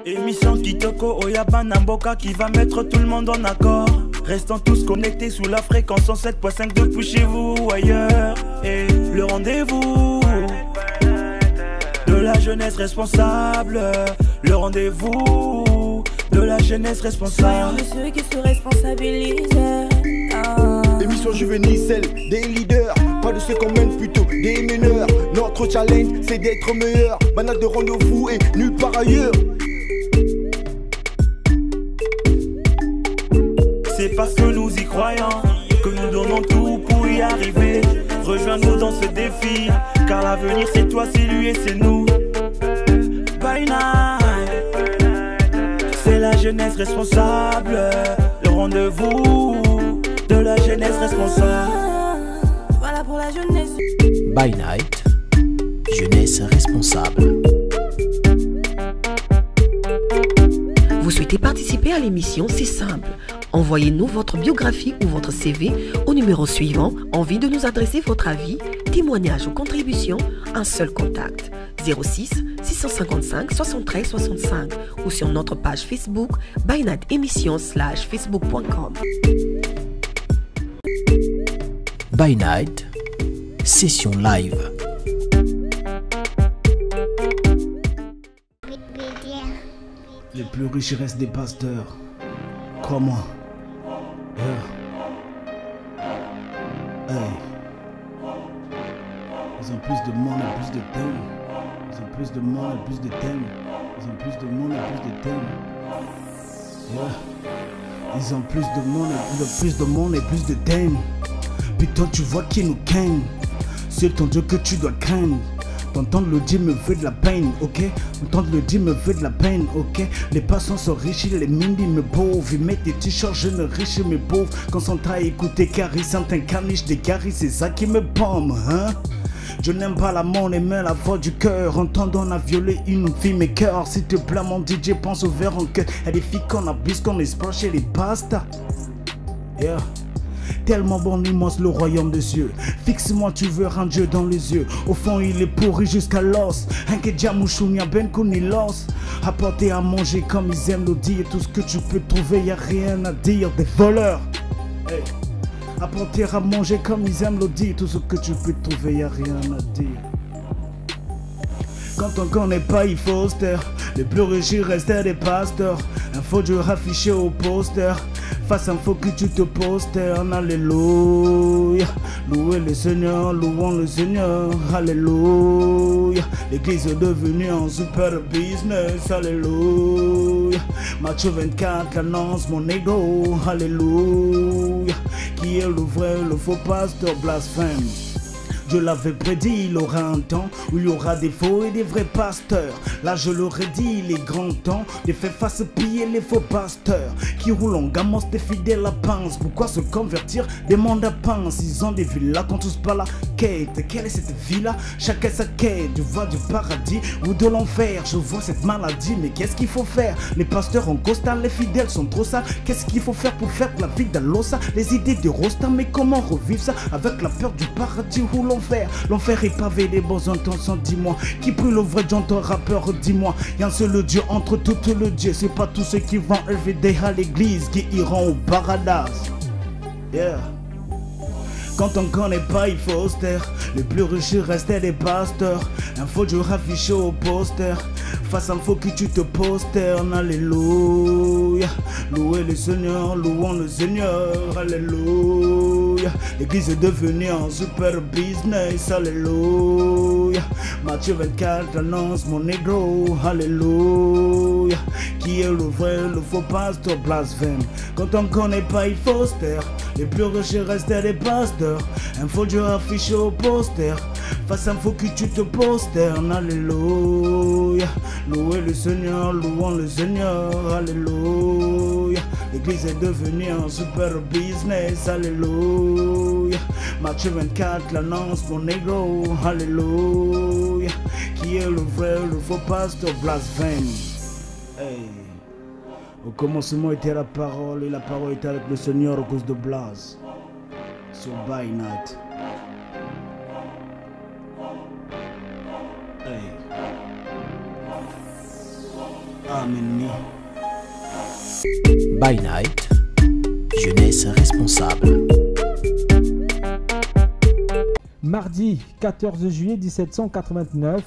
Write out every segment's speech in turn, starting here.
Émission Kitoko Oyaba Namboka qui va mettre tout le monde en accord. Restons tous connectés sous la fréquence 107.5 depuis chez vous ou ailleurs. Et le rendez-vous de la jeunesse responsable. Le rendez-vous de la jeunesse responsable. De ceux qui se responsabilisent. Émission juvénile, celle des leaders, pas de ceux qu'on mène, plutôt des meneurs. Notre challenge, c'est d'être meilleur. Banal de rendez-vous et nulle part ailleurs. C'est parce que nous y croyons que nous donnons tout pour y arriver. Rejoins-nous dans ce défi, car l'avenir c'est toi, c'est lui et c'est nous. By night, c'est la jeunesse responsable. Le rendez-vous de la jeunesse responsable. Voilà pour la jeunesse. By Night, jeunesse responsable. Vous souhaitez participer à l'émission? C'est simple. Envoyez-nous votre biographie ou votre CV au numéro suivant. Envie de nous adresser votre avis, témoignage ou contribution? Un seul contact: 06 655 73 65 ou sur notre page Facebook By Night Émission /facebook.com. By Night, session live. Les plus riches restent des pasteurs. Comment? Hey. Ils ont plus de monde et plus de thèmes. Ils ont plus de monde et plus de thèmes. Ils ont plus de monde et plus de thèmes. Yeah. Ils ont plus de monde et plus de thèmes. Putain, tu vois qui nous gagne. C'est ton Dieu que tu dois craindre. T'entendre le dire me fait de la peine, ok? Entendre le dire me fait de la peine, ok? Les passants sont riches, les mindis me pauvres. Ils mettent des t-shirts jeunes riches mais pauvres. Concentré à écouter Carrie, certains caniches des Carrie, c'est ça qui me pomme, hein? Je n'aime pas la monnaie mais la voix du cœur. Entendant on a violé une fille, mes cœurs. S'il te plaît mon DJ, pense au verre en cœur. Y'a des filles qu'on abuse, qu'on espère chez les pastas. Yeah. Tellement bon, immense le royaume des cieux. Fixe-moi, tu verras un Dieu dans les yeux. Au fond, il est pourri jusqu'à l'os. Inkedjamouchoumia ben kunilos. Apporter à manger comme ils aiment le dire. Tout ce que tu peux trouver, y a rien à dire. Des voleurs. Hey. Apporter à manger comme ils aiment le dire. Tout ce que tu peux trouver, y a rien à dire. Quand on connaît pas, il faut austère. Les plus riches restaient des pasteurs. Info du affiché au poster. Face à info que tu te posternes. Alléluia. Louez le Seigneur, louons le Seigneur. Alléluia. L'église est devenue un super business. Alléluia. Matthieu 24 annonce mon ego. Alléluia. Qui est le vrai, le faux pasteur blasphème? Je l'avais prédit, il aura un temps où il y aura des faux et des vrais pasteurs. Là je leur ai dit, il est grand temps de faire face piller les faux pasteurs qui roulent en gamos des fidèles à pince. Pourquoi se convertir? Demande à pince. Ils ont des villas qu'on tous pas la quête. Quelle est cette vie-là? Chacun sa quête. Je vois du paradis ou de l'enfer. Je vois cette maladie, mais qu'est-ce qu'il faut faire? Les pasteurs en costard, les fidèles sont trop sales. Qu'est-ce qu'il faut faire pour faire la vie d'Alosa? Les idées de Rosta, mais comment revivre ça avec la peur du paradis ou l'enfer? L'enfer est pavé des bonnes intentions, dis-moi. Qui prie le vrai John, ton rappeur, dis-moi. Y'a un seul Dieu entre toutes le Dieu. C'est pas tous ceux qui vont élever à l'église qui iront au paradis. Yeah. Quand on connaît pas, il faut austère. Les plus riches restaient des pasteurs. Info du affiché au poster. Face à info que tu te posternes. Alléluia. Louez le Seigneur, louons le Seigneur. Alléluia. L'église est devenue un super business. Alléluia. Matthieu 24 annonce mon ego. Alléluia. Qui est le vrai, le faux pasteur blasphème? Quand on connaît pas, il faut austère. Les plus riches restaient des pasteurs. Info du affiché au poster. Face à info que tu te posternes. Alléluia. Louez le Seigneur, louons le Seigneur. Alléluia. L'église est devenue un super business. Alléluia. Matthieu 24 l'annonce mon ego. Alléluia. Qui est le vrai, le faux pasteur blasphème? Hey. Au commencement était la parole et la parole était avec le Seigneur à cause de Blas. Sur By Night. Hey. Amen. By Night, jeunesse responsable. Mardi 14 juillet 1789,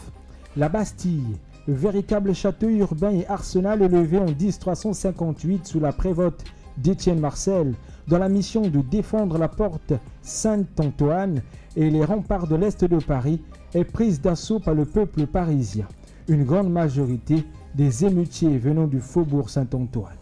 la Bastille, le véritable château urbain et arsenal élevé en 1358 sous la prévote d'Étienne Marcel, dans la mission de défendre la porte Saint-Antoine et les remparts de l'Est de Paris, est prise d'assaut par le peuple parisien, une grande majorité des émeutiers venant du faubourg Saint-Antoine.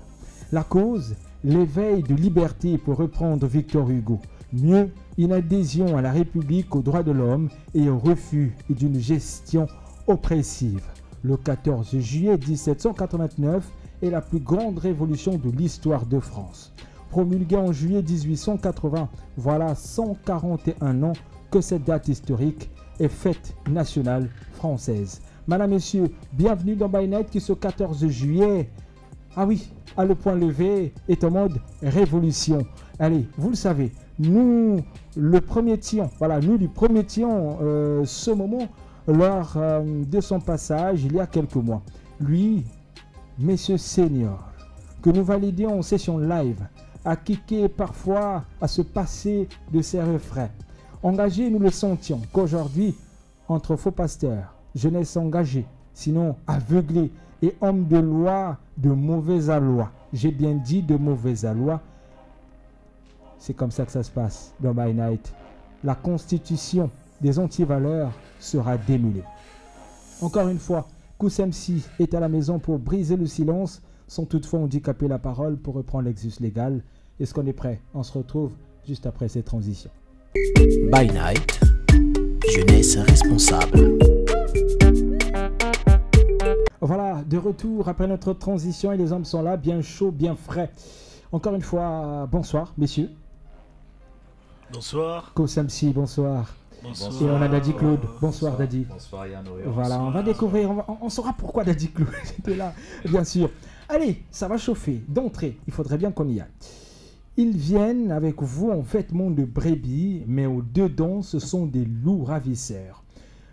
La cause, l'éveil de liberté pour reprendre Victor Hugo, mieux une adhésion à la République, aux droits de l'homme et au refus d'une gestion oppressive. Le 14 juillet 1789 est la plus grande révolution de l'histoire de France. Promulguée en juillet 1880, voilà 141 ans que cette date historique est fête nationale française. Madame, Messieurs, bienvenue dans By Night qui ce 14 juillet, ah oui, à le point levé, est en mode révolution. Allez, vous le savez, nous lui promettions ce moment lors de son passage il y a quelques mois. Lui, Messieurs Senior, que nous validions en session live, a kické parfois à se passer de ses refrains. Engagés, nous le sentions qu'aujourd'hui, entre faux pasteurs, jeunesse engagée, sinon aveuglée, et hommes de loi, de mauvais aloi. J'ai bien dit de mauvais aloi. C'est comme ça que ça se passe dans By Night. La constitution des antivaleurs sera démêlée. Encore une fois, Kous MC est à la maison pour briser le silence, sans toutefois handicaper la parole pour reprendre l'exus légal. Est-ce qu'on est prêt? On se retrouve juste après cette transition. By Night, jeunesse responsable. Voilà, de retour après notre transition et les hommes sont là, bien chauds, bien frais. Encore une fois, bonsoir, messieurs. Bonsoir. Kous MC, bonsoir. Bonsoir. Et on a Daddy Claude. Bonsoir Daddy. Bonsoir Yann. Voilà, bonsoir. on va découvrir, on saura pourquoi Daddy Claude était là, bien sûr. Allez, ça va chauffer. D'entrée, il faudrait bien qu'on y aille. Ils viennent avec vous en vêtements de brebis, mais au-dedans, ce sont des loups ravisseurs.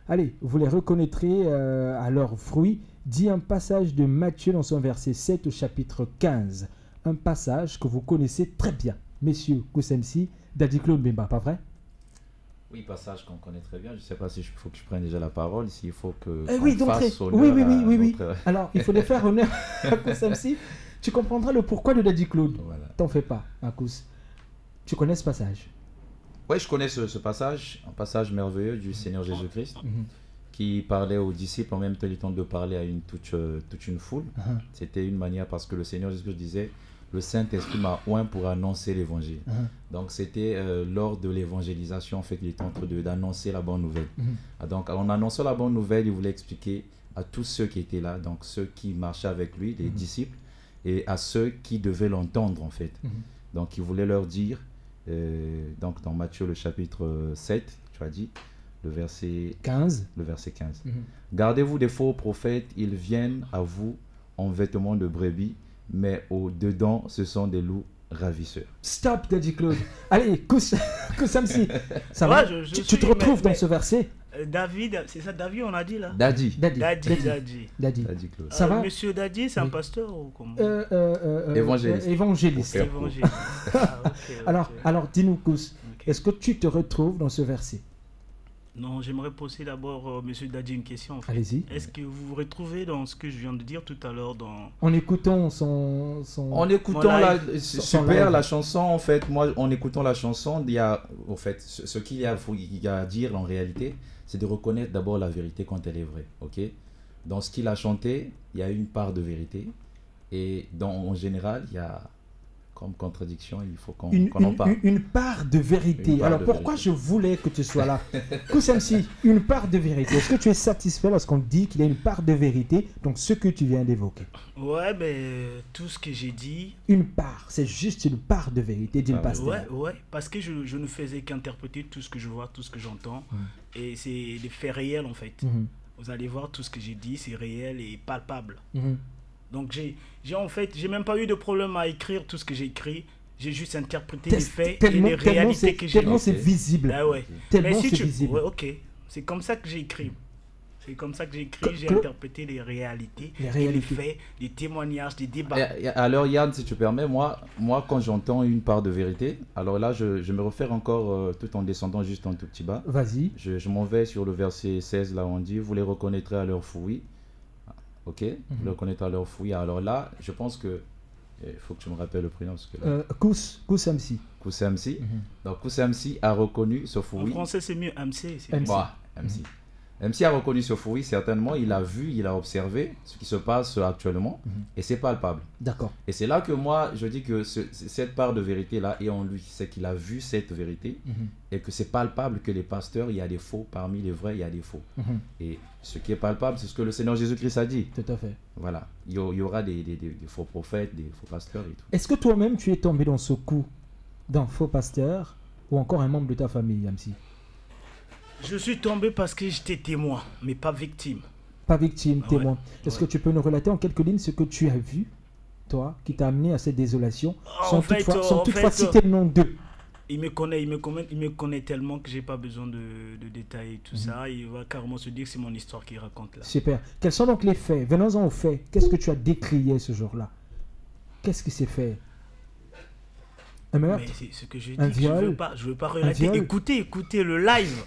Allez, vous les reconnaîtrez à leurs fruits, dit un passage de Matthieu dans son verset 7 au chapitre 15. Un passage que vous connaissez très bien, messieurs Kous MC, Daddy Claude Bemba, pas vrai? Oui, passage qu'on connaît très bien. Je ne sais pas s'il faut que je prenne déjà la parole, s'il faut que Oui, d'entrée. Oui. Notre... Alors, il faut le faire honneur à Kous MC. Tu comprendras le pourquoi de Daddy Claude. Voilà. T'en fais pas, Kous. Tu connais ce passage? Oui, je connais ce passage, un passage merveilleux du Seigneur Jésus-Christ, qui parlait aux disciples en même temps de parler à toute une foule. C'était une manière parce que le Seigneur Jésus-Christ disait le Saint-Esprit m'a oint pour annoncer l'évangile. Donc c'était lors de l'évangélisation, en fait, il était en train d'annoncer la bonne nouvelle. Donc en annonçant la bonne nouvelle, il voulait expliquer à tous ceux qui étaient là, donc ceux qui marchaient avec lui, les disciples, et à ceux qui devaient l'entendre, en fait. Donc il voulait leur dire, donc dans Matthieu le chapitre 7, tu as dit, le verset 15. Gardez-vous des faux prophètes, ils viennent à vous en vêtements de brebis, mais au-dedans, ce sont des loups ravisseurs. Stop, Daddy Claude. Allez, Kous MC, ça va? Tu te retrouves dans ce verset? David, c'est ça, David, on a dit là? Daddy Claude. Ça va? Monsieur Daddy, c'est un pasteur ou comment? Évangéliste. Alors, dis-nous, Kous, est-ce que tu te retrouves dans ce verset? Non, j'aimerais poser d'abord, monsieur Daddy, une question. En fait. Allez-y. Est-ce que vous vous retrouvez dans ce que je viens de dire tout à l'heure dans... En écoutant son En écoutant la chanson, en fait, moi, en écoutant la chanson, il y a, en fait, ce qu'il y a à dire en réalité, c'est de reconnaître d'abord la vérité quand elle est vraie, ok? Dans ce qu'il a chanté, il y a une part de vérité, et en général, il y a... comme contradiction, il faut qu'on en parle. Une part de vérité. Alors pourquoi je voulais que tu sois là? Kous MC, une part de vérité. Est-ce que tu es satisfait lorsqu'on dit qu'il y a une part de vérité, donc ce que tu viens d'évoquer? Ouais, mais tout ce que j'ai dit... Une part, c'est juste une part de vérité d'une pasteur. Ouais, parce que je ne faisais qu'interpréter tout ce que je vois, tout ce que j'entends. Et c'est des faits réels en fait. Vous allez voir, tout ce que j'ai dit, c'est réel et palpable. Donc j'ai même pas eu de problème à écrire tout ce que j'ai écrit. J'ai juste interprété les faits et les réalités que j'ai. Tellement c'est visible. Ah ouais. Tellement mais si c'est visible. Ouais, ok. C'est comme ça que j'ai écrit. C'est comme ça que j'ai écrit, j'ai interprété les réalités, les faits, les témoignages, des débats. Alors Yann, si tu permets, moi quand j'entends une part de vérité, alors là je me réfère encore tout en descendant juste un tout petit bas. Vas-y. Je m'en vais sur le verset 16, là où on dit, vous les reconnaîtrez à leur fruit. Ok, vous les reconnaîtrez à leur fruit. Alors là, je pense que, il faut que tu me rappelles le prénom. Kous MC. Kous MC. Donc Kous MC a reconnu ce fruit. En français c'est mieux, MC. MC. MC a reconnu ce fruit, certainement, il a vu, il a observé ce qui se passe actuellement, et c'est palpable. D'accord. Et c'est là que moi, je dis que cette part de vérité-là est en lui, c'est qu'il a vu cette vérité, et que c'est palpable que les pasteurs, il y a des faux, parmi les vrais, il y a des faux. Et ce qui est palpable, c'est ce que le Seigneur Jésus-Christ a dit. Tout à fait. Voilà, il y aura des faux prophètes, des faux pasteurs et tout. Est-ce que toi-même, tu es tombé dans ce coup d'un faux pasteur, ou encore un membre de ta famille, MC? Je suis tombé parce que j'étais témoin, mais pas victime. Pas victime, témoin. Est-ce que tu peux nous relater en quelques lignes ce que tu as vu, toi, qui t'a amené à cette désolation, sans toutefois citer le nom d'eux? Il me connaît tellement que j'ai pas besoin de détailler tout ça. Il va carrément se dire que c'est mon histoire qu'il raconte là. Super. Quels sont donc les faits? Venons-en aux faits. Qu'est-ce que tu as décrié ce jour-là? Qu'est-ce qui s'est fait? Un meurtre? Mais c'est ce que je dis, un viol, je veux pas relater. Écoutez le live.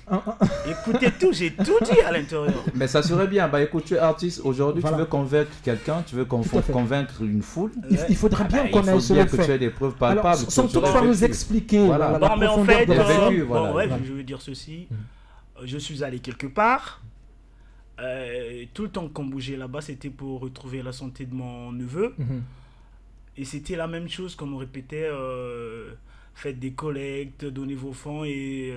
Écoutez tout, j'ai tout dit à l'intérieur. Mais ça serait bien. Bah écoute, tu es artiste aujourd'hui, tu veux convaincre quelqu'un, tu veux convaincre une foule. Il faudrait bien qu'on aille sur les faits. Que tu aies des preuves palpables. Alors, sans toutefois nous expliquer. Voilà. Non, mais en fait, je veux dire ceci. Je suis allé quelque part. Tout le temps qu'on bougeait là-bas, c'était pour retrouver la santé de mon neveu. Et c'était la même chose qu'on nous répétait, faites des collectes, donnez vos fonds et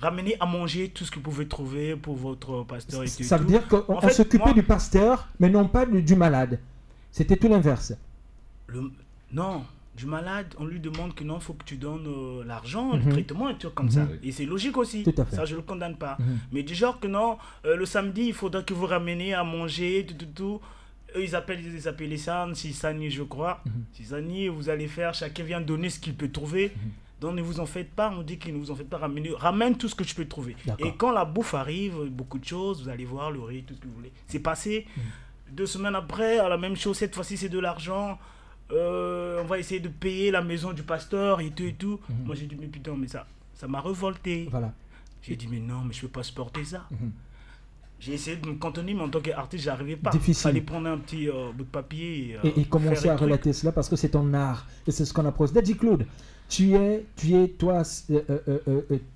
ramenez à manger tout ce que vous pouvez trouver pour votre pasteur. Ça veut dire qu'on s'occupait du pasteur, mais non pas du malade. C'était tout l'inverse. Non, du malade, on lui demande que non, il faut que tu donnes l'argent, le traitement, et tout comme ça. Et c'est logique aussi, ça je ne le condamne pas. Mais du genre que non, le samedi, il faudra que vous rameniez à manger, tout. Eux, ils appellent ça Sisani, je crois. Sisani, vous allez faire, chacun vient donner ce qu'il peut trouver. Donc ne vous en faites pas, on dit que ne vous en faites pas, ramène tout ce que tu peux trouver. Et quand la bouffe arrive, beaucoup de choses, vous allez voir le riz, tout ce que vous voulez. C'est passé 2 semaines après, à la même chose, cette fois-ci c'est de l'argent. On va essayer de payer la maison du pasteur et tout. Moi j'ai dit, mais putain, mais ça m'a révolté. Voilà. J'ai dit, mais non, mais je ne peux pas supporter ça. J'ai essayé de me cantonner, mais en tant qu'artiste, j'arrivais pas. Difficile. Il fallait prendre un petit bout de papier et commencer à relater cela parce que c'est ton art. Et c'est ce qu'on approche. Daddy Claude, tu es toi,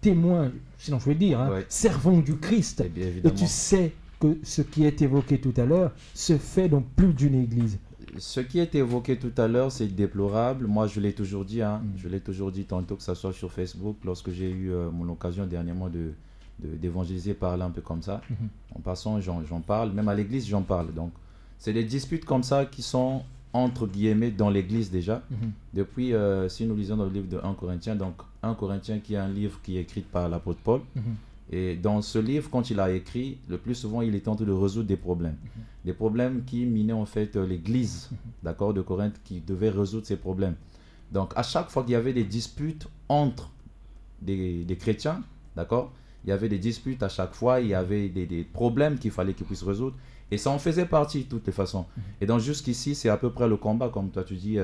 témoin, sinon je veux dire, servant du Christ. Et tu sais que ce qui est évoqué tout à l'heure se fait dans plus d'une église. Ce qui est évoqué tout à l'heure, c'est déplorable. Moi, je l'ai toujours dit. Je l'ai toujours dit tantôt, que ce soit sur Facebook, lorsque j'ai eu mon occasion dernièrement d'évangéliser, parler un peu comme ça. En passant, j'en parle. Même à l'église, j'en parle. Donc, c'est des disputes comme ça qui sont, entre guillemets, dans l'église déjà. Depuis, si nous lisons dans le livre de 1 Corinthiens, donc 1 Corinthiens qui est un livre qui est écrit par l'apôtre Paul. Et dans ce livre, quand il a écrit, le plus souvent, il est en train de résoudre des problèmes. Des problèmes qui minaient en fait l'église, d'accord, de Corinthe, qui devait résoudre ces problèmes. Donc, à chaque fois qu'il y avait des disputes entre des chrétiens, d'accord, il y avait des disputes à chaque fois, il y avait des problèmes qu'il fallait qu'ils puissent résoudre. Et ça en faisait partie de toutes les façons. Et donc jusqu'ici, c'est à peu près le combat, comme toi tu dis.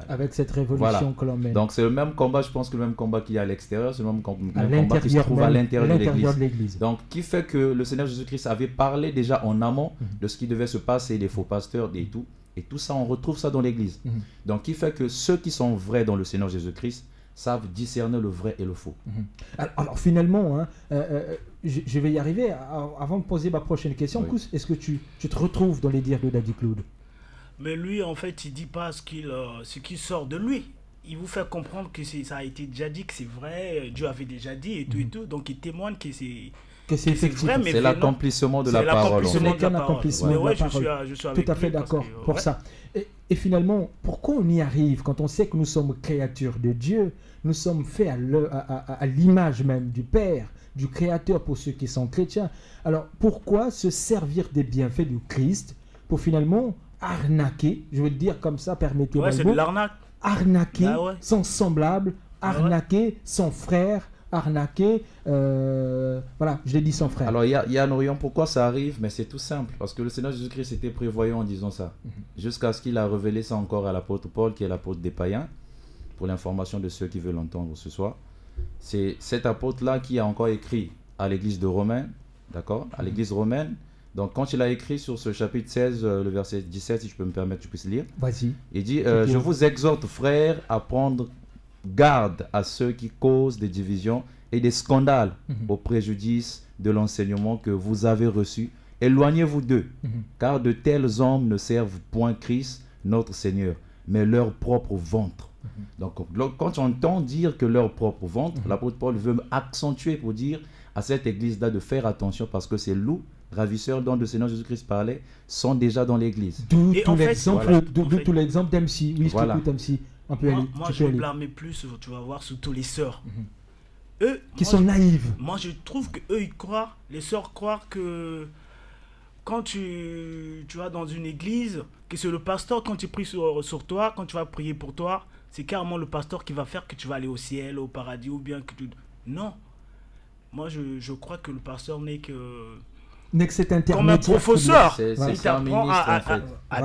Avec cette révolution que l'on mène. Donc c'est le même combat, je pense que le même combat qu'il y a à l'extérieur, c'est le même combat qui se trouve à l'intérieur de l'église. Donc qui fait que le Seigneur Jésus-Christ avait parlé déjà en amont de ce qui devait se passer, des faux pasteurs et tout. Et tout ça, on retrouve ça dans l'église. Donc qui fait que ceux qui sont vrais dans le Seigneur Jésus-Christ savent discerner le vrai et le faux. Alors finalement, je vais y arriver. Avant de poser ma prochaine question, Kous, est-ce que tu te retrouves dans les dires de Daddy Claude? Mais lui, en fait, il ne dit pas ce qui sort de lui. Il vous fait comprendre que ça a été déjà dit, que c'est vrai, Dieu avait déjà dit et tout et tout. Donc il témoigne que c'est vrai, mais c'est l'accomplissement de la parole. Ce n'est qu'un accomplissement de la parole. Je suis avec tout à fait d'accord pour ça. Et finalement, pourquoi on y arrive quand on sait que nous sommes créatures de Dieu, nous sommes faits à l'image même du Père, du Créateur pour ceux qui sont chrétiens. Alors pourquoi se servir des bienfaits du Christ pour finalement arnaquer, je veux le dire comme ça, permettez-moi. Ouais, c'est de l'arnaque. Arnaquer son semblable, arnaquer son frère, arnaqué. Voilà, je l'ai dit sans frère. Alors, il y a un Orient, pourquoi ça arrive? Mais c'est tout simple. Parce que le Seigneur Jésus-Christ était prévoyant en disant ça. Jusqu'à ce qu'il a révélé ça encore à l'apôtre Paul, qui est l'apôtre des païens, pour l'information de ceux qui veulent l'entendre ce soir. C'est cet apôtre-là qui a encore écrit à l'église de Romains, d'accord? À l'église romaine. Donc, quand il a écrit sur ce chapitre 16, le verset 17, si je peux me permettre, tu puisses lire. Vas-y. Il dit, je vous exhorte, frères, à prendre garde à ceux qui causent des divisions et des scandales au préjudice de l'enseignement que vous avez reçu. Éloignez-vous d'eux, car de tels hommes ne servent point Christ, notre Seigneur, mais leur propre ventre. Donc, quand on entend dire que leur propre ventre, l'apôtre Paul veut accentuer pour dire à cette église-là de faire attention parce que ces loups ravisseurs dont le Seigneur Jésus-Christ parlait sont déjà dans l'église. D'où tout l'exemple d'MC. Oui, voilà. je t'écoute, MC. Moi je vais blâmer plus, tu vas voir, surtout les sœurs. Eux, qui sont naïves. Moi, je trouve que eux, les sœurs croient que quand tu vas dans une église, que c'est le pasteur, quand il prie sur toi, quand tu vas prier pour toi, c'est carrément le pasteur qui va faire que tu vas aller au ciel, au paradis, ou bien que tu... Non. Moi, je crois que le pasteur n'est que cet intermédiaire. comme un professeur. C'est un ministre, en fait.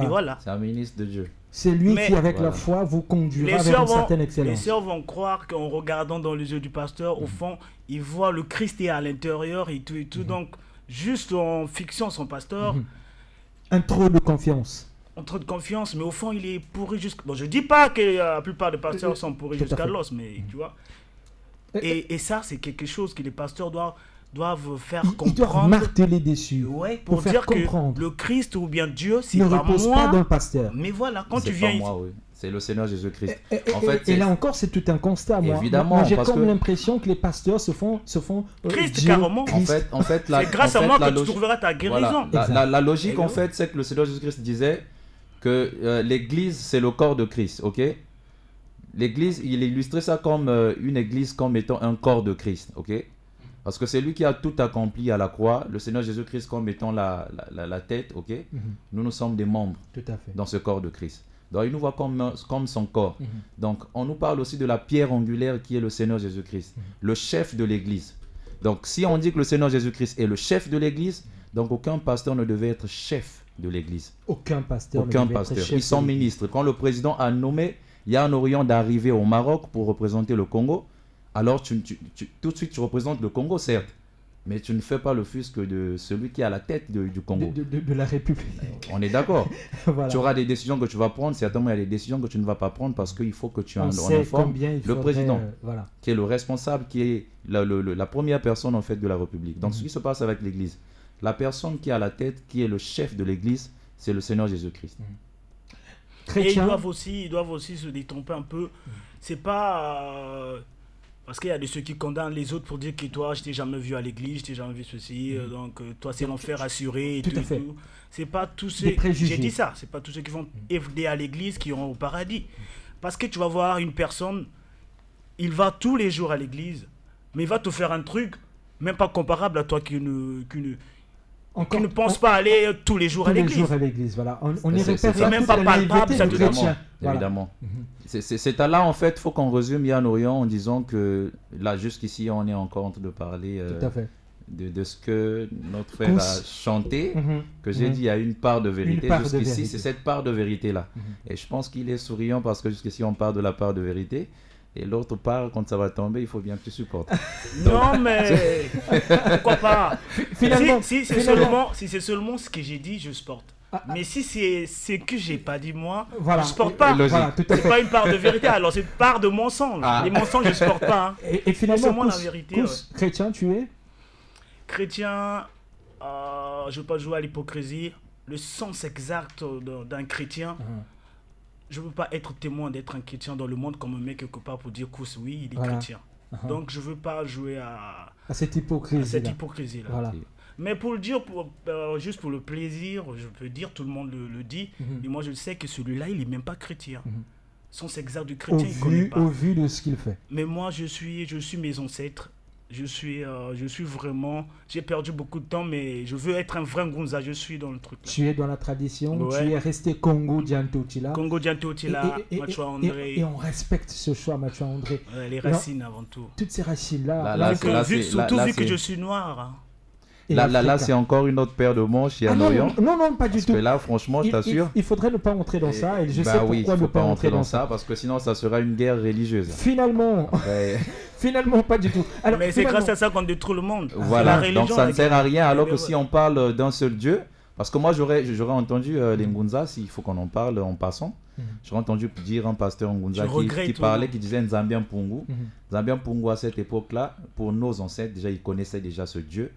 Voilà. C'est un ministre de Dieu. C'est lui qui, avec la foi, vous conduira vers une certaine excellence. Les sœurs vont croire qu'en regardant dans les yeux du pasteur, au fond, ils voient le Christ est à l'intérieur et tout et tout. Donc, juste en fixant son pasteur... Un trop de confiance. Un trop de confiance, mais au fond, il est pourri jusqu'à... Bon, je dis pas que la plupart des pasteurs sont pourris jusqu'à l'os, mais tu vois. Et ça, c'est quelque chose que les pasteurs doivent faire comprendre. Ils doivent marteler dessus. Ouais, pour dire comprendre que le Christ ou bien Dieu, c'est ne pas repose moi. pas dans le pasteur. Mais voilà, quand tu viens... C'est pas moi, oui. C'est le Seigneur Jésus-Christ. Et là encore, c'est tout un constat. Évidemment, j'ai comme l'impression que les pasteurs se font Christ, carrément. En fait, c'est grâce à moi que tu trouveras ta guérison. Voilà. La logique, en fait, c'est que le Seigneur Jésus-Christ disait que l'Église, c'est le corps de Christ, ok? L'Église, il illustrait ça comme une Église comme étant un corps de Christ, ok? Parce que c'est lui qui a tout accompli à la croix, le Seigneur Jésus-Christ comme étant la tête, ok? Nous sommes des membres dans ce corps de Christ. Donc il nous voit comme son corps. Donc on nous parle aussi de la pierre angulaire qui est le Seigneur Jésus-Christ, le chef de l'Église. Donc si on dit que le Seigneur Jésus-Christ est le chef de l'Église, donc aucun pasteur ne devait être chef de l'Église. Aucun pasteur. Ils sont ministres. Quand le président a nommé Yann Orion d'arriver au Maroc pour représenter le Congo, alors tout de suite tu représentes le Congo, certes, mais tu ne fais pas le fisc de celui qui est à la tête du Congo. De la République. On est d'accord. Voilà. Tu auras des décisions que tu vas prendre, certainement il y a des décisions que tu ne vas pas prendre parce qu'il faut que tu informes le président, qui est le responsable, qui est la première personne en fait de la République. Donc ce qui se passe avec l'Église, la personne qui est à la tête, qui est le chef de l'Église, c'est le Seigneur Jésus-Christ. Et ils doivent aussi se détromper un peu. C'est pas... Parce qu'il y a de ceux qui condamnent les autres pour dire que toi, je t'ai jamais vu à l'église, je t'ai jamais vu ceci, donc toi, c'est l'enfer assuré et tout. C'est pas tous ceux... J'ai dit ça, c'est pas tous ceux qui vont aider à l'église qui iront au paradis. Parce que tu vas voir une personne, il va tous les jours à l'église, mais il va te faire un truc, même pas comparable à toi qui ne pense pas aller tous les jours à l'église. Tous les jours à l'église, voilà. On y répète. C'est même pas palpable, ça te chrétien. Évidemment. C'est là, en fait, il faut qu'on résume Yann Orion en disant que là, jusqu'ici, on est encore en train de parler de ce que notre frère a chanté, que j'ai dit, il y a une part de vérité. Jusqu'ici, c'est cette part de vérité-là. Et je pense qu'il est souriant parce que jusqu'ici, on parle de la part de vérité. Et l'autre part, quand ça va tomber, il faut bien que tu supportes. Non, mais pourquoi pas? Finalement, si c'est seulement ce que j'ai dit, je supporte. Mais si c'est ce que j'ai pas dit moi, je supporte pas. C'est pas une part de vérité, alors c'est une part de mensonge. Les mensonges, je supporte pas. Et finalement, la vérité. Chrétien, tu es? Chrétien, je veux pas jouer à l'hypocrisie. Le sens exact d'un chrétien. Je ne veux pas être témoin d'être un chrétien dans le monde comme un mec quelque part pour dire que oui, il est chrétien. Donc je ne veux pas jouer à cette hypocrisie-là. Voilà. Mais pour le dire, juste pour le plaisir, je peux dire, tout le monde le dit, et moi je sais que celui-là, il n'est même pas chrétien. Sens exact du chrétien, il ne connaît pas. Au vu de ce qu'il fait. Mais moi, je suis mes ancêtres, Je suis vraiment... J'ai perdu beaucoup de temps, mais je veux être un vrai Ngunza. Je suis dans le truc. Là. Tu es dans la tradition, ouais. Tu es resté Congo Diantotila. Congo Diantotila, Machwa André. Et on respecte ce choix, Machwa André. Ouais, les racines avant tout. Toutes ces racines-là. Surtout vu que je suis noir. Hein. Là, c'est encore une autre paire de manches. Non, pas du tout. Parce que là, franchement, je t'assure. Il faudrait ne pas entrer dans ça. Et je sais pourquoi ne pas entrer dans ça. Parce que sinon, ça sera une guerre religieuse. Finalement. Finalement, pas du tout. Alors, mais c'est grâce à ça qu'on détruit le monde. Voilà, la religion, donc ça ne sert à rien. Alors que si on parle d'un seul Dieu, parce que moi, j'aurais entendu les Ngunza, s'il faut qu'on en parle en passant. J'aurais entendu dire un pasteur Ngunza qui parlait, qui disait Nzambian Pungu. Nzambian Pungu, à cette époque-là, pour nos ancêtres, déjà, ils connaissaient déjà ce Dieu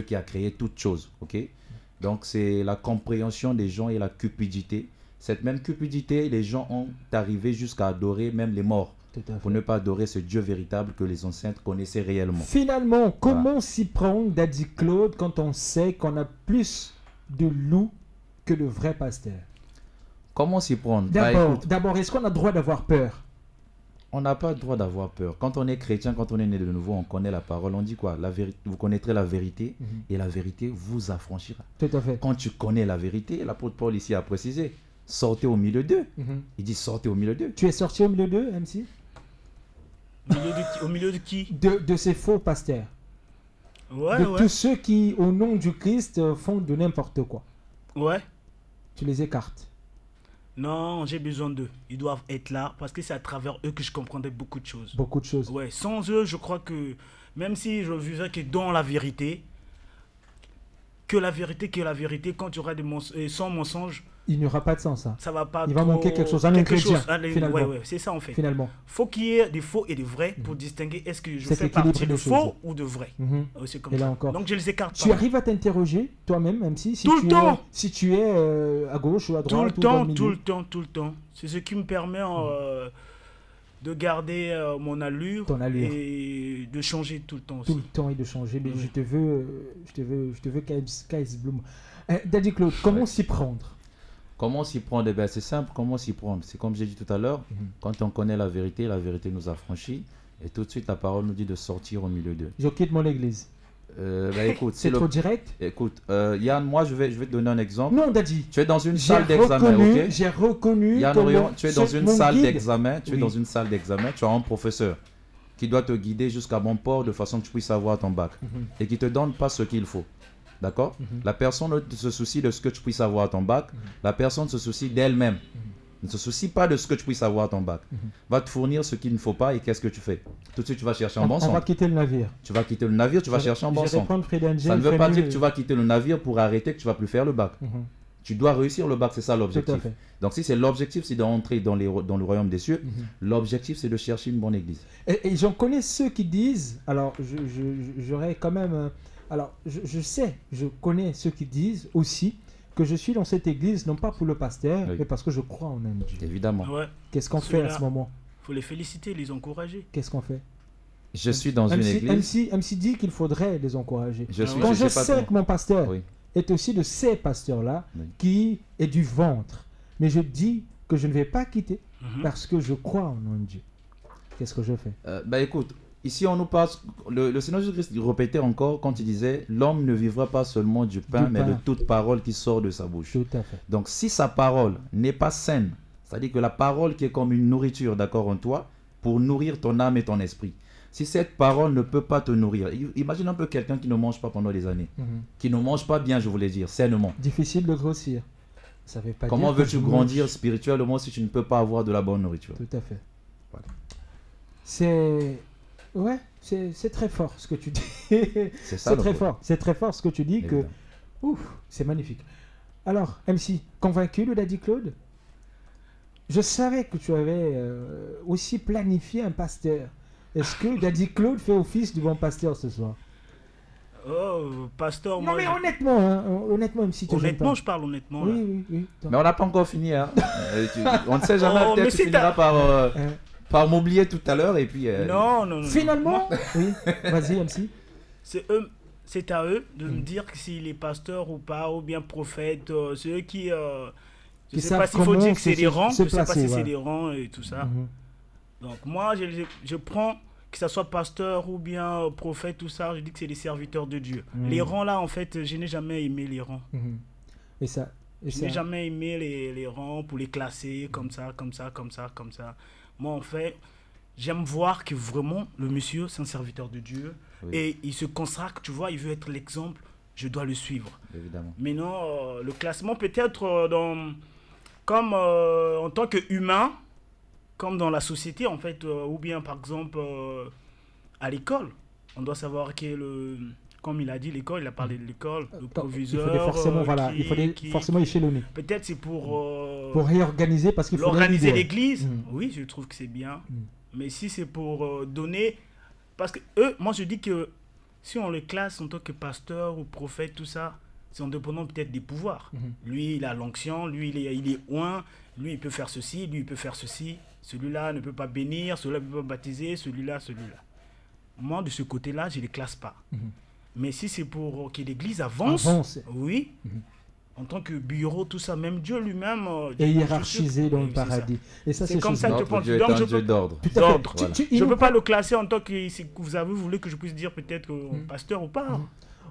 qui a créé toutes choses. Okay? Donc, c'est la compréhension des gens et la cupidité. Cette même cupidité, les gens ont arrivé jusqu'à adorer même les morts. Pour ne pas adorer ce Dieu véritable que les ancêtres connaissaient réellement. Finalement, comment s'y prendre, Daddy Claude, quand on sait qu'on a plus de loups que de vrais pasteurs? Comment s'y prendre? D'abord, est-ce qu'on a le droit d'avoir peur? On n'a pas le droit d'avoir peur. Quand on est chrétien, quand on est né de nouveau, on connaît la parole. On dit quoi? Vous connaîtrez la vérité et la vérité vous affranchira. Tout à fait. Quand tu connais la vérité, l'apôtre Paul ici a précisé, sortez au milieu d'eux. Il dit sortez au milieu d'eux. Tu es sorti au milieu d'eux, MC? Au milieu de qui? De ces faux pasteurs. Tous ceux qui, au nom du Christ, font de n'importe quoi. Ouais. Tu les écartes. Non, j'ai besoin d'eux. Ils doivent être là parce que c'est à travers eux que je comprendrai beaucoup de choses. Beaucoup de choses. Ouais, sans eux, je crois que même si je vivais que dans la vérité, que la vérité, quand tu auras sans mensonge, il n'y aura pas de sens. Ça va pas. Il va manquer quelque chose, un ingrédient. Finalement. Ouais, c'est ça en fait. Finalement. Faut qu'il y ait des faux et des vrais pour distinguer est-ce que je fais partie de faux ou de vrai. C'est comme et ça. Là encore. Donc je les écarte. Tu arrives à t'interroger toi-même, même si tout le temps. Si tu es à gauche ou à droite. Tout le temps. C'est ce qui me permet de garder mon allure, et de changer tout le temps aussi. Tout le temps et de changer. Mais je te veux KS Bloom. Daddy Claude, comment s'y prendre? Comment s'y prendre? C'est simple, comment s'y prendre? C'est comme j'ai dit tout à l'heure, quand on connaît la vérité nous affranchit, et tout de suite la parole nous dit de sortir au milieu d'eux. Je quitte mon église. Écoute, c'est trop direct. Écoute, Yann, moi je vais te donner un exemple. Non, Daddy. Tu es dans une salle d'examen, ok? J'ai reconnu. Yann Orion, tu es dans une salle d'examen. Tu es dans une salle d'examen. Tu as un professeur qui doit te guider jusqu'à bon port de façon que tu puisses avoir ton bac et qui te donne pas ce qu'il faut. D'accord? La personne ne se soucie de ce que tu puisses avoir ton bac. La personne se soucie d'elle-même. Ne se soucie pas de ce que tu puisses avoir ton bac. Va te fournir ce qu'il ne faut pas et qu'est-ce que tu fais? Tout de suite, tu vas chercher un bon son. On va quitter le navire. Tu vas quitter le navire, tu vas chercher un bon son. Ça ne veut pas dire que tu vas quitter le navire pour arrêter, que tu vas plus faire le bac. Tu dois réussir le bac, c'est ça l'objectif. Donc si c'est l'objectif, c'est d'entrer dans le royaume des cieux, l'objectif c'est de chercher une bonne église. Et j'en connais ceux qui disent, alors j'aurais quand même... Alors, je connais ceux qui disent aussi que je suis dans cette église, non pas pour le pasteur, mais parce que je crois en un Dieu. Évidemment. Ouais. Qu'est-ce qu'on fait à ce moment? Il faut les féliciter, les encourager. Qu'est-ce qu'on fait? Je suis dans une église. MC dit qu'il faudrait les encourager. Quand je sais que mon pasteur est aussi de ces pasteurs-là qui est du ventre, mais je dis que je ne vais pas quitter parce que je crois en un Dieu. Qu'est-ce que je fais? Écoute, ici, on nous parle, le Seigneur Jésus-Christ répétait encore quand il disait « L'homme ne vivra pas seulement du pain, mais de toute parole qui sort de sa bouche. » Tout à fait. Donc, si sa parole n'est pas saine, c'est-à-dire que la parole qui est comme une nourriture, d'accord, en toi, pour nourrir ton âme et ton esprit, si cette parole ne peut pas te nourrir, imagine un peu quelqu'un qui ne mange pas pendant des années, qui ne mange pas bien, je voulais dire, sainement. Difficile de grossir. Ça veut pas Comment veux-tu grandir spirituellement si tu ne peux pas avoir de la bonne nourriture? Tout à fait. Voilà. C'est... Ouais, c'est très fort ce que tu dis. C'est très fort. C'est très fort ce que tu dis. Ouf, c'est magnifique. Alors, MC, convaincu de Daddy Claude? Je savais que tu avais aussi planifié un pasteur. Est-ce que Daddy Claude fait office du bon pasteur ce soir? Oh, pasteur, non, mais honnêtement, MC, honnêtement, je parle honnêtement. Oui. Mais on n'a pas encore fini. Hein. On ne sait jamais, peut-être tu finiras par m'oublier tout à l'heure et puis... Non. Finalement, oui. Vas-y, MC. C'est à eux de me dire s'il est pasteur ou pas, ou bien prophète. C'est eux qui... je ne sais pas s'il faut dire que c'est des rangs. Je ne sais pas si c'est des rangs et tout ça. Donc moi, je prends que ce soit pasteur ou bien prophète, tout ça, je dis que c'est des serviteurs de Dieu. Les rangs là, en fait, je n'ai jamais aimé les rangs. Et ça, je n'ai jamais aimé les rangs pour les classer comme ça. Moi, en fait, j'aime voir que vraiment, le monsieur, c'est un serviteur de Dieu. Et il se consacre, tu vois, il veut être l'exemple, je dois le suivre. Évidemment. Mais non, le classement peut-être comme en tant qu'humain, comme dans la société, en fait, ou bien, par exemple, à l'école. On doit savoir comme il a dit, l'école, il a parlé de l'école, le proviseur. Il faudrait forcément échelonner. Peut-être c'est pour réorganiser, parce qu'il faut organiser l'église. Oui, je trouve que c'est bien. Mais si c'est pour donner... Parce que moi, je dis que si on le classe en tant que pasteur ou prophète, tout ça, c'est en dépendant peut-être des pouvoirs. Lui, il a l'onction, lui, il est oint, lui, il peut faire ceci, lui, il peut faire ceci. Celui-là ne peut pas bénir, celui-là ne peut pas baptiser, celui-là. Moi, de ce côté-là, je ne les classe pas. Mais si c'est pour que l'Église avance, oui, en tant que bureau, tout ça, même Dieu lui-même... Et hiérarchisé dans le paradis. Et ça, c'est comme ça que tu penses. Dieu est un Dieu d'ordre. Voilà. Je ne peux pas le classer en tant que... Vous avez voulu que je puisse dire peut-être pasteur ou pas.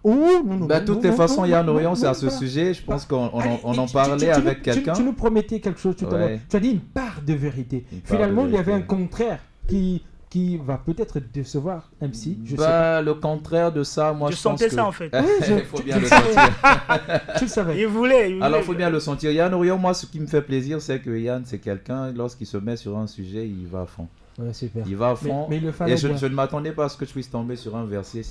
De toutes les façons, Yann Orion, c'est à ce sujet. Je pense qu'on en parlait avec quelqu'un. Tu nous promettais quelque chose tout à l'heure. Tu as dit une part de vérité. Finalement, il y avait un contraire qui va peut-être décevoir MC. Le contraire de ça, moi je sentais ça en fait. Il faut bien le sentir. Tu le savais. Il voulait. Alors il faut bien le sentir. Yann Orion, moi ce qui me fait plaisir, c'est que Yann, c'est quelqu'un, lorsqu'il se met sur un sujet, il va à fond. Ouais, super. Il va à fond. Mais et je ne m'attendais pas à ce que tu puisses tomber sur un verset.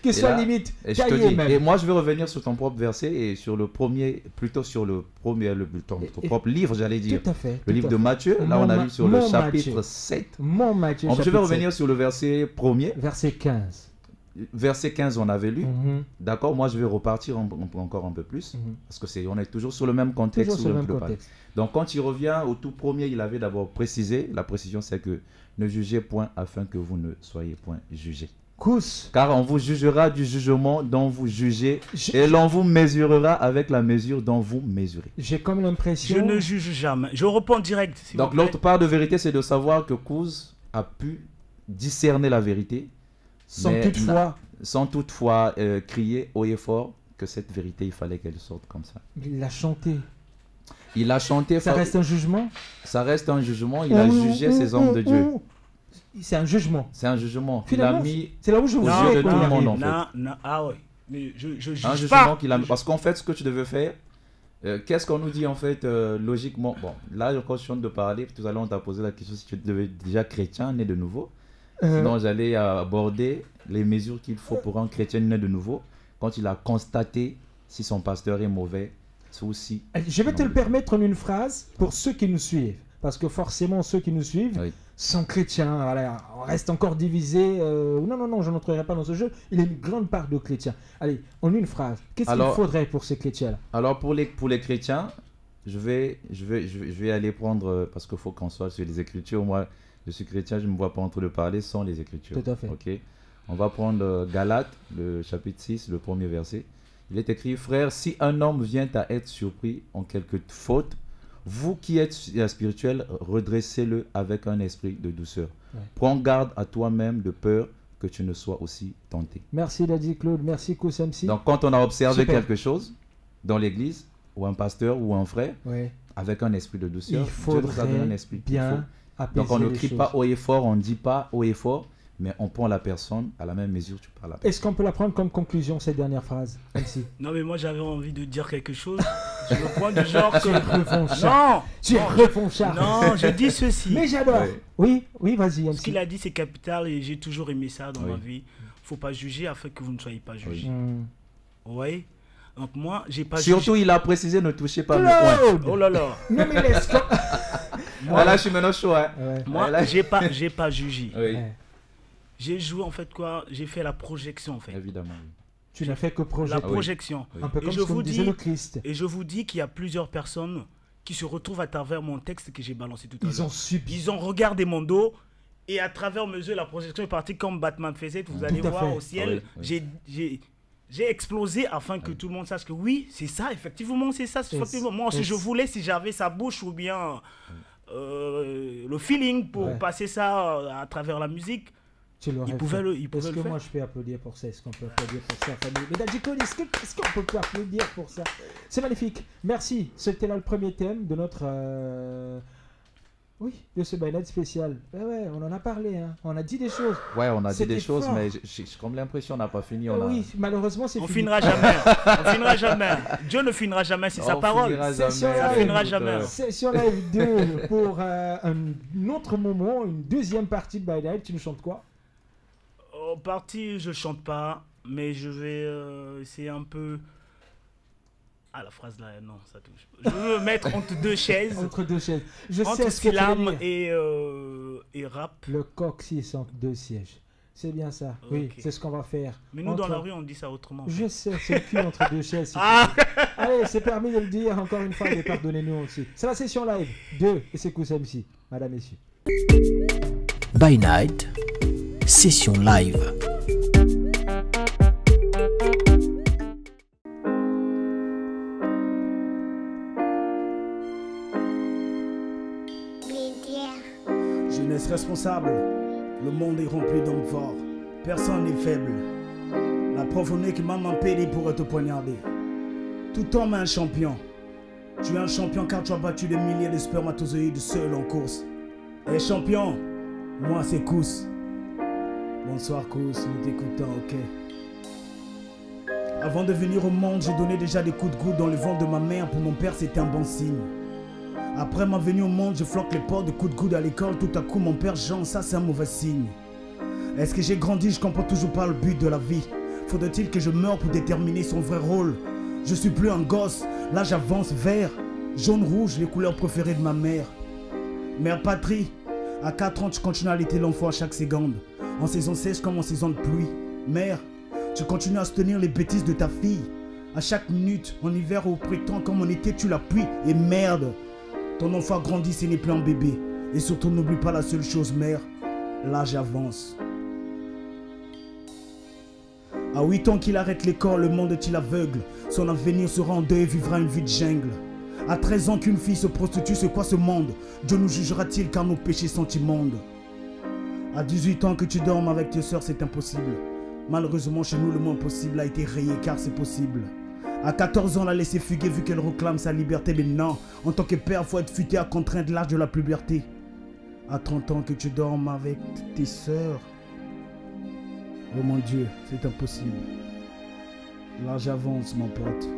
Que soit limite. Et moi je vais revenir sur ton propre verset et sur le premier, ton propre livre, j'allais dire. Tout à fait. Le livre de Matthieu. Là on a lu sur le chapitre 7. Je vais revenir sur le verset premier. Verset 15. Verset 15 on avait lu. D'accord, moi je vais repartir encore un peu plus. Parce que on est toujours sur le même contexte. Donc quand il revient au tout premier, il avait d'abord précisé, la précision c'est que ne jugez point afin que vous ne soyez point jugés. Car on vous jugera du jugement dont vous jugez et l'on vous mesurera avec la mesure dont vous mesurez. J'ai comme l'impression... Je ne juge jamais. Je réponds direct. Donc l'autre part de vérité, c'est de savoir que Kouz a pu discerner la vérité sans toutefois crier haut et fort que cette vérité, il fallait qu'elle sorte comme ça. Il l'a chanté. Il a chanté. Ça reste un jugement? Ça reste un jugement. Il a jugé ces hommes de Dieu. C'est un jugement. C'est un jugement. Finalement, c'est là où je vous de tout le monde en fait. Ah ouais. Mais je juge un jugement qu'il a. Parce qu'en fait, ce que tu devais faire, qu'est-ce qu'on nous dit en fait logiquement? Bon, là, quand je suis en train de parler, tout à l'heure, on t'a posé la question si tu devais déjà chrétien, né de nouveau. Sinon, j'allais aborder les mesures qu'il faut pour un chrétien né de nouveau quand il a constaté si son pasteur est mauvais. Aussi. Je vais te le permettre en une phrase pour ceux qui nous suivent. Parce que forcément, ceux qui nous suivent sont chrétiens. Voilà, on reste encore divisé. Non, je n'entrerai pas dans ce jeu. Il y a une grande part de chrétiens. Allez, en une phrase, qu'est-ce qu'il faudrait pour ces chrétiens-là? Alors, pour les chrétiens, je vais aller prendre, parce qu'il faut qu'on soit sur les Écritures. Moi, je suis chrétien, je ne me vois pas en train de parler sans les Écritures. Tout à fait. Okay. On va prendre Galates, le chapitre 6, le premier verset. Il est écrit, frère, si un homme vient à être surpris en quelque faute, vous qui êtes spirituel, redressez-le avec un esprit de douceur. Prends garde à toi-même de peur que tu ne sois aussi tenté. Merci Daddy Claude, merci Koussamsi. Donc quand on a observé quelque chose dans l'église, ou un pasteur ou un frère, avec un esprit de douceur, Dieu nous a donné un esprit. Donc on ne crie pas haut et fort, on ne dit pas haut et fort, mais on prend la personne à la même mesure tu parles à la personne. Est-ce qu'on peut la prendre comme conclusion, cette dernière phrase? Non, mais moi j'avais envie de dire quelque chose. Je me prends du genre que... Tu es refonchard. Non, je dis ceci. Mais j'adore. Oui, vas-y. Ce qu'il a dit, c'est capital et j'ai toujours aimé ça dans ma vie. Faut pas juger afin que vous ne soyez pas jugés. Oui. Donc moi, j'ai pas Surtout, jugé. Il a précisé, ne touchez pas le point. Oh là là. Non, mais laisse. Voilà, je suis maintenant chaud. Moi, j'ai pas jugé. J'ai joué en fait quoi? J'ai fait la projection en fait. Évidemment. Tu n'as fait que projeter. La projection. Un peu comme ce que disait le Christ. Et je vous dis qu'il y a plusieurs personnes qui se retrouvent à travers mon texte que j'ai balancé tout à l'heure. Ils ont subi. Ils ont regardé mon dos et à travers mesure la projection est partie comme Batman faisait. Vous allez voir au ciel. J'ai explosé afin que tout le monde sache que oui, c'est ça, effectivement, c'est ça. Effectivement. Moi aussi, je voulais, si j'avais sa bouche ou bien le feeling pour passer ça à travers la musique, il pouvait le faire. Est-ce que moi je peux applaudir pour ça? Est-ce qu'on peut applaudir pour ça, famille? Mais Dadji Cole, est-ce qu'on peut applaudir pour ça? C'est magnifique. Merci. C'était là le premier thème de notre... Oui, de ce By Night spécial. Ouais, on en a parlé, hein. On a dit des choses. Ouais, on a dit des choses, mais j'ai comme l'impression qu'on n'a pas fini. Oui, malheureusement, c'est fini. On finira jamais. On finira jamais. Dieu ne finira jamais, c'est sa parole. On finira jamais. Session live 2 pour un autre moment, une deuxième partie de By Night. Tu nous chantes quoi? En partie, je chante pas, mais je vais essayer un peu... Ah, la phrase là, non, ça touche. Je veux me mettre entre deux chaises. Entre deux chaises. Entre slam et rap. Le coccyx entre deux sièges. C'est bien ça. Oui, c'est ce qu'on va faire. Mais nous, dans la rue, on dit ça autrement. Je sais, c'est le cul entre deux chaises. Allez, c'est permis de le dire encore une fois, et pardonnez-nous aussi. C'est la session live 2 et c'est Kous MC, madame, messieurs. By Night, session live. Jeunesse responsable, le monde est rempli d'hommes forts. Personne n'est faible. La prof au nez qui m'a pédé pourrait te poignarder. Tout homme est un champion. Tu es un champion car tu as battu des milliers de spermatozoïdes seul en course. Et champion, moi c'est Kous. Bonsoir Kous, nous t'écoutons, ok. Avant de venir au monde, j'ai donné déjà des coups de goutte dans le ventre de ma mère. Pour mon père, c'était un bon signe. Après ma venue au monde, je floque les portes de coups de coude à l'école. Tout à coup, mon père Jean, ça c'est un mauvais signe. Est-ce que j'ai grandi? Je comprends toujours pas le but de la vie. Faudrait-il que je meure pour déterminer son vrai rôle? Je suis plus un gosse, là j'avance vert. Jaune, rouge, les couleurs préférées de ma mère. Mère patrie, à 4 ans tu continues à allaiter l'enfant à chaque seconde. En saison sèche comme en saison de pluie. Mère, tu continues à soutenir les bêtises de ta fille. À chaque minute, en hiver ou au printemps comme en été tu l'appuies. Et merde, ton enfant grandit, ce n'est plus un bébé. Et surtout n'oublie pas la seule chose, mère, l'âge avance. À 8 ans qu'il arrête l'école, le monde est-il aveugle? Son avenir sera en deuil et vivra une vie de jungle. À 13 ans qu'une fille se prostitue, c'est quoi ce monde? Dieu nous jugera-t-il car nos péchés sont immondes? À 18 ans que tu dormes avec tes soeurs, c'est impossible. Malheureusement chez nous, le mot impossible a été rayé car c'est possible. À 14 ans, la laisser fuguer vu qu'elle réclame sa liberté. Mais non, en tant que père, faut être futé à contraindre l'âge de la puberté. À 30 ans que tu dormes avec tes sœurs. Oh mon Dieu, c'est impossible. L'âge avance, mon pote.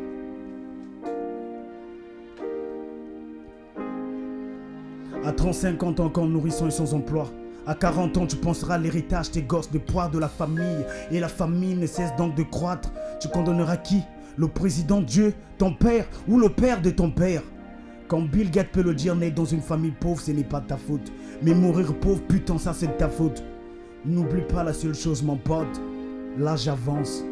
À 35 ans, t'es encore nourrisson et sans emploi. À 40 ans, tu penseras à l'héritage, tes gosses, de poids de la famille. Et la famille ne cesse donc de croître. Tu condamneras qui? Le président, Dieu, ton père ou le père de ton père? Quand Bill Gates peut le dire, naître dans une famille pauvre, ce n'est pas de ta faute. Mais mourir pauvre, putain, ça c'est de ta faute. N'oublie pas la seule chose, mon pote, l'âge avance.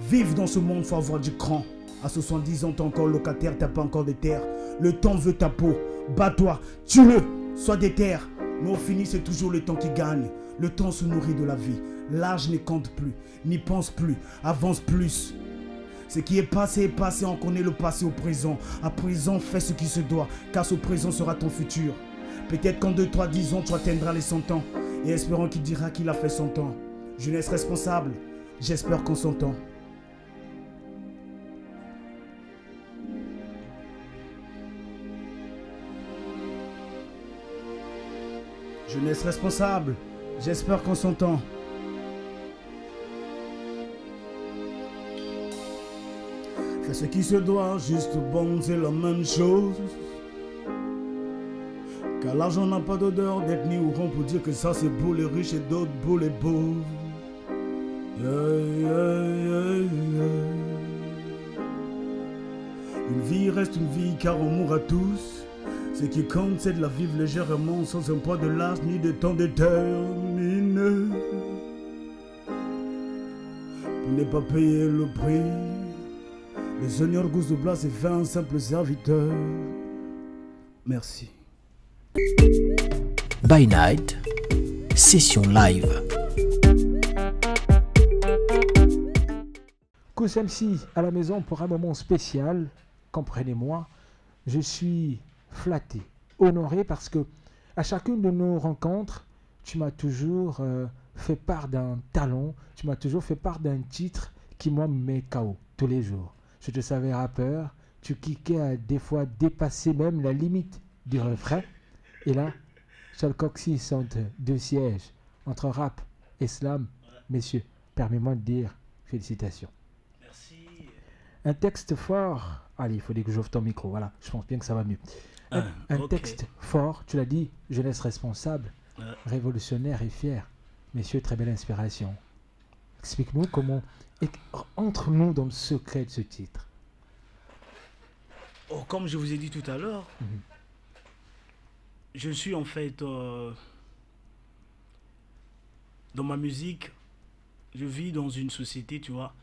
Vivre dans ce monde, faut avoir du cran. À 70 ans, t'es encore locataire, t'as pas encore de terre. Le temps veut ta peau, bats-toi, tue-le, sois déter. Mais au fini, c'est toujours le temps qui gagne. Le temps se nourrit de la vie. L'âge ne compte plus, n'y pense plus, avance plus. Ce qui est passé, on connaît le passé au présent. À présent, fais ce qui se doit, car ce présent sera ton futur. Peut-être qu'en 2, 3, 10 ans, tu atteindras les 100 ans. Et espérons qu'il dira qu'il a fait 100 ans. Jeunesse responsable, j'espère qu'on s'entend. Jeunesse responsable, j'espère qu'on s'entend. Fais ce qui se doit, juste bon, c'est la même chose. Car l'argent n'a pas d'odeur d'être ni ou rond pour dire que ça c'est pour les riches et d'autres pour les pauvres. Une vie reste une vie car on mourra tous. Ce qui compte c'est de la vivre légèrement sans un poids de l'âge ni de temps déterminé. Pour ne pas payer le prix, le Seigneur Gousse de Blas s'est fait un simple serviteur. Merci. By Night, session live. Kous MC à la maison pour un moment spécial. Comprenez-moi, je suis flatté, honoré parce que à chacune de nos rencontres, tu m'as toujours fait part d'un talent, tu m'as toujours fait part d'un titre qui moi me met KO tous les jours. Je te savais rappeur, tu kickais à des fois dépasser même la limite du refrain. Et là, Charles Coxy sente deux sièges entre rap et slam. Messieurs, permets-moi de dire félicitations. Merci. Un texte fort. Allez, il faut que j'ouvre ton micro. Voilà, je pense bien que ça va mieux. Un texte fort, tu l'as dit, jeunesse responsable, révolutionnaire et fier. Messieurs, très belle inspiration. Explique-nous comment. Entre-nous dans le secret de ce titre. Oh, comme je vous ai dit tout à l'heure, je suis en fait dans ma musique, je vis dans une société, tu vois.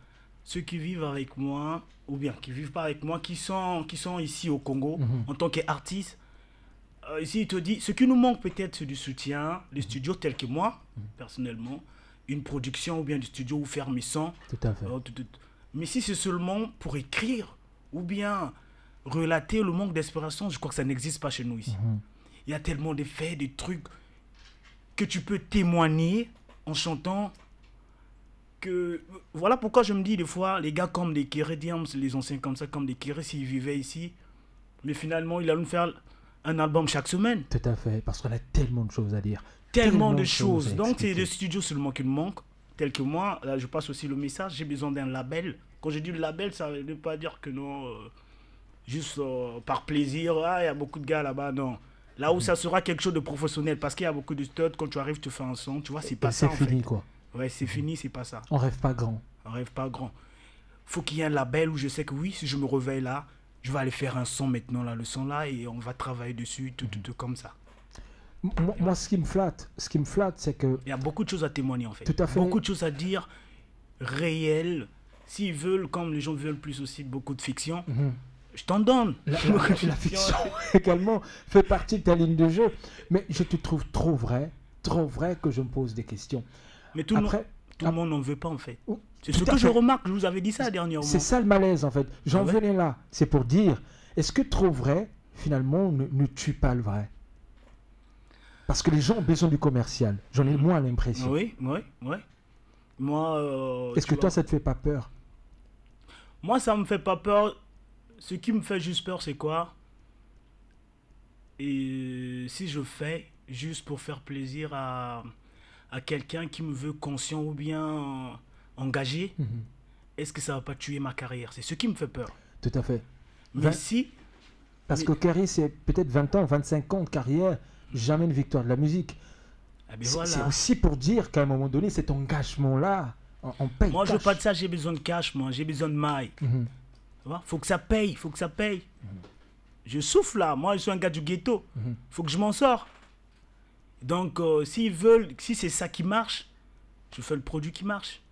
Ceux qui vivent avec moi, ou bien qui vivent pas avec moi, qui sont ici au Congo, en tant qu'artistes, ici, il te dit, ce qui nous manque peut-être, c'est du soutien, les studios tels que moi, personnellement, une production ou bien du studio où faire mes sons. Tout à fait. Mais si c'est seulement pour écrire ou bien relater le manque d'inspiration, je crois que ça n'existe pas chez nous ici. Il y a tellement de faits, des trucs que tu peux témoigner en chantant que... Voilà pourquoi je me dis des fois, les gars comme des Kérédiams, les anciens comme ça, comme des Kéré, s'ils vivaient ici, mais finalement, ils allaient nous faire un album chaque semaine. Tout à fait, parce qu'on a tellement de choses à dire. Tellement de choses. Donc, c'est des studios seulement qui nous manquent, tels que moi. Là, je passe aussi le message, j'ai besoin d'un label. Quand je dis le label, ça ne veut pas dire que non, juste par plaisir, il y a beaucoup de gars là-bas, non. Là où ça sera quelque chose de professionnel, parce qu'il y a beaucoup de studs, quand tu arrives, tu fais un son, tu vois, c'est pas ça en fait. C'est fini, quoi. Ouais, c'est fini, c'est pas ça. On rêve pas grand. On rêve pas grand. Faut qu'il y ait un label où je sais que oui, si je me réveille là, je vais aller faire un son maintenant, là, le son là, et on va travailler dessus, tout comme ça. Moi, ce qui me flatte, c'est que... Il y a beaucoup de choses à témoigner, en fait. Tout à fait. Beaucoup de choses à dire, réelles. S'ils veulent, comme les gens veulent plus aussi, beaucoup de fiction, je t'en donne. La fiction également fait partie de ta ligne de jeu. Mais je te trouve trop vrai que je me pose des questions. Mais tout le monde n'en veut pas, en fait. C'est ce que je remarque, je vous avais dit ça dernièrement. C'est ça le malaise, en fait. J'en venais là. C'est pour dire, est-ce que trop vrai, finalement, ne tue pas le vrai? Parce que les gens ont besoin du commercial. J'en ai moins l'impression. Oui. Moi... est-ce que toi, ça te fait pas peur? Moi, ça me fait pas peur. Ce qui me fait juste peur, c'est quoi? Et si je fais juste pour faire plaisir à quelqu'un qui me veut conscient ou bien engagé, est-ce que ça va pas tuer ma carrière? C'est ce qui me fait peur. Tout à fait. Mais si... Parce que Kerry, c'est peut-être 20 ans, 25 ans de carrière, jamais une victoire de la musique. C'est aussi pour dire qu'à un moment donné, cet engagement-là, on paye. Moi, je veux pas de ça, j'ai besoin de cash, moi. J'ai besoin de maille. Faut que ça paye, Je souffle là, moi je suis un gars du ghetto. Faut que je m'en sors. Donc s'ils veulent, si c'est ça qui marche, je fais le produit qui marche.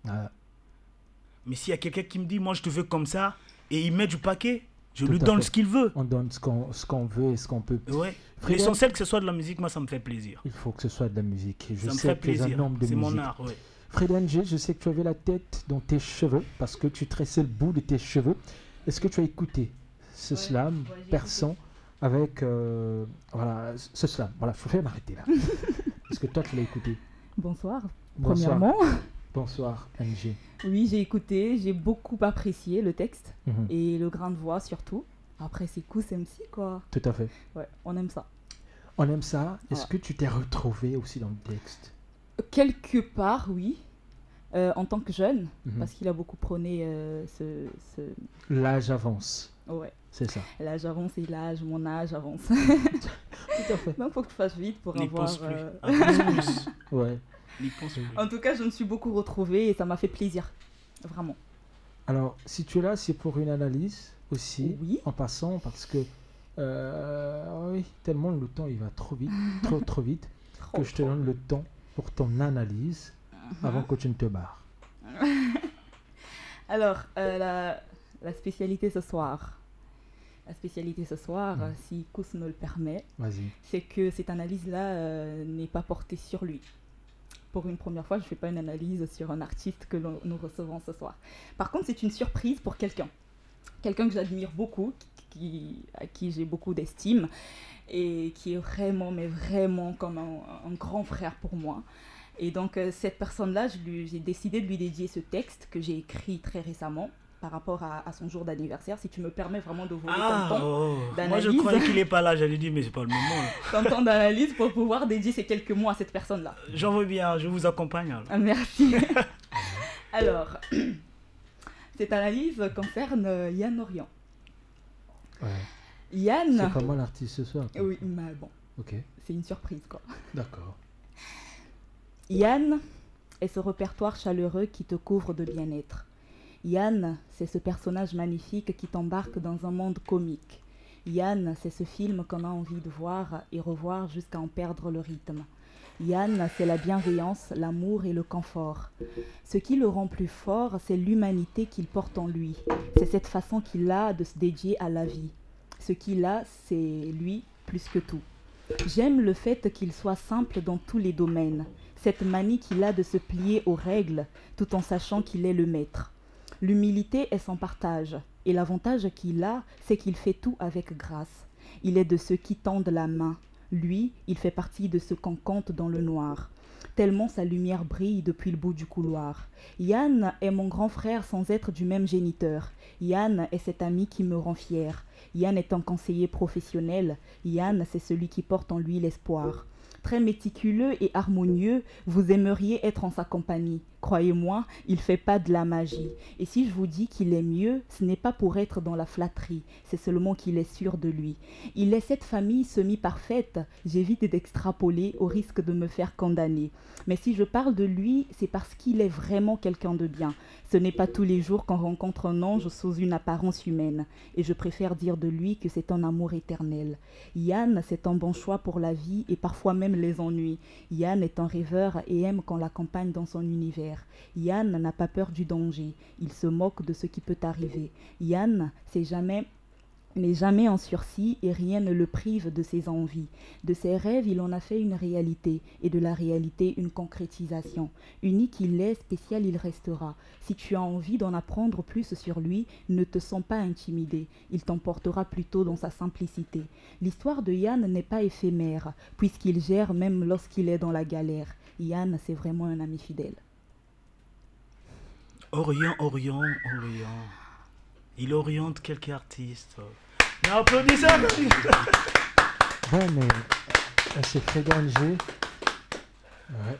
Mais s'il y a quelqu'un qui me dit, moi je te veux comme ça, et il met du paquet, je lui donne ce qu'il veut. On donne ce qu'on veut et ce qu'on peut. L'essentiel que ce soit de la musique, moi ça me fait plaisir. Il faut que ce soit de la musique. Ça me fait plaisir, c'est mon art. Fred NG, je sais que tu avais la tête dans tes cheveux, parce que tu tressais le bout de tes cheveux. Est-ce que tu as écouté ce slam persan avec... voilà, ce slam. Voilà, je vais m'arrêter là. Est-ce que toi, tu l'as écouté? Bonsoir. Premièrement. Bonsoir, NG. Oui, j'ai écouté. J'ai beaucoup apprécié le texte et le grain de voix surtout. Après, c'est Kous MC, quoi. Tout à fait. Ouais, on aime ça. On aime ça. Est-ce que tu t'es retrouvé aussi dans le texte? Quelque part, oui. En tant que jeune, parce qu'il a beaucoup prôné L'âge avance. Ouais. C'est ça. L'âge avance et mon âge avance. Tout à fait. Donc, il faut que tu fasses vite pour avoir... Ouais. En tout cas, je me suis beaucoup retrouvée et ça m'a fait plaisir. Vraiment. Alors, si tu es là, c'est pour une analyse aussi, en passant, parce que oui, tellement le temps, il va trop vite, trop vite, que je te donne le temps pour ton analyse avant que tu ne te barres. Alors, la spécialité ce soir, si Kous me le permet, c'est que cette analyse-là n'est pas portée sur lui. Pour une première fois, je ne fais pas une analyse sur un artiste que nous recevons ce soir. Par contre, c'est une surprise pour quelqu'un. quelqu'un que j'admire beaucoup, à qui j'ai beaucoup d'estime et qui est vraiment, mais vraiment comme un grand frère pour moi. Et donc cette personne-là, j'ai décidé de lui dédier ce texte que j'ai écrit très récemment par rapport à son jour d'anniversaire. Si tu me permets vraiment de voler ton temps d'analyse. Moi je croyais qu'il n'est pas là, j'allais dire mais c'est pas le moment. Ton temps d'analyse pour pouvoir dédier ces quelques mots à cette personne-là. J'en veux bien, je vous accompagne. Alors. Merci. Alors, cette analyse concerne Yann Orion. Ouais. Yann... C'est pas moi l'artiste ce soir. Quoi. Oui, mais bon. Ok. C'est une surprise quoi. D'accord. Yann est ce répertoire chaleureux qui te couvre de bien-être. Yann, c'est ce personnage magnifique qui t'embarque dans un monde comique. Yann, c'est ce film qu'on a envie de voir et revoir jusqu'à en perdre le rythme. Yann, c'est la bienveillance, l'amour et le confort. Ce qui le rend plus fort, c'est l'humanité qu'il porte en lui. C'est cette façon qu'il a de se dédier à la vie. Ce qu'il a, c'est lui plus que tout. J'aime le fait qu'il soit simple dans tous les domaines. Cette manie qu'il a de se plier aux règles, tout en sachant qu'il est le maître. L'humilité est son partage, et l'avantage qu'il a, c'est qu'il fait tout avec grâce. Il est de ceux qui tendent la main. Lui, il fait partie de ceux qu'on compte dans le noir. Tellement sa lumière brille depuis le bout du couloir. Yann est mon grand frère sans être du même géniteur. Yann est cet ami qui me rend fier. Yann est un conseiller professionnel. Yann, c'est celui qui porte en lui l'espoir. Très méticuleux et harmonieux, vous aimeriez être en sa compagnie. Croyez-moi, il fait pas de la magie. Et si je vous dis qu'il est mieux, ce n'est pas pour être dans la flatterie, c'est seulement qu'il est sûr de lui. Il est cette famille semi-parfaite, j'évite d'extrapoler au risque de me faire condamner. Mais si je parle de lui, c'est parce qu'il est vraiment quelqu'un de bien. Ce n'est pas tous les jours qu'on rencontre un ange sous une apparence humaine. Et je préfère dire de lui que c'est un amour éternel. Yann, c'est un bon choix pour la vie et parfois même les ennuis. Yann est un rêveur et aime qu'on l'accompagne dans son univers. Yann n'a pas peur du danger. Il se moque de ce qui peut arriver. Yann, n'est jamais en sursis et rien ne le prive de ses envies. De ses rêves, il en a fait une réalité et de la réalité une concrétisation. Unique il est, spécial il restera. Si tu as envie d'en apprendre plus sur lui, ne te sens pas intimidé. Il t'emportera plutôt dans sa simplicité. L'histoire de Yann n'est pas éphémère, puisqu'il gère même lorsqu'il est dans la galère. Yann, c'est vraiment un ami fidèle. Orion. Il oriente quelques artistes. Mais applaudissez. Bon, mais elle s'est fait granger. Ouais.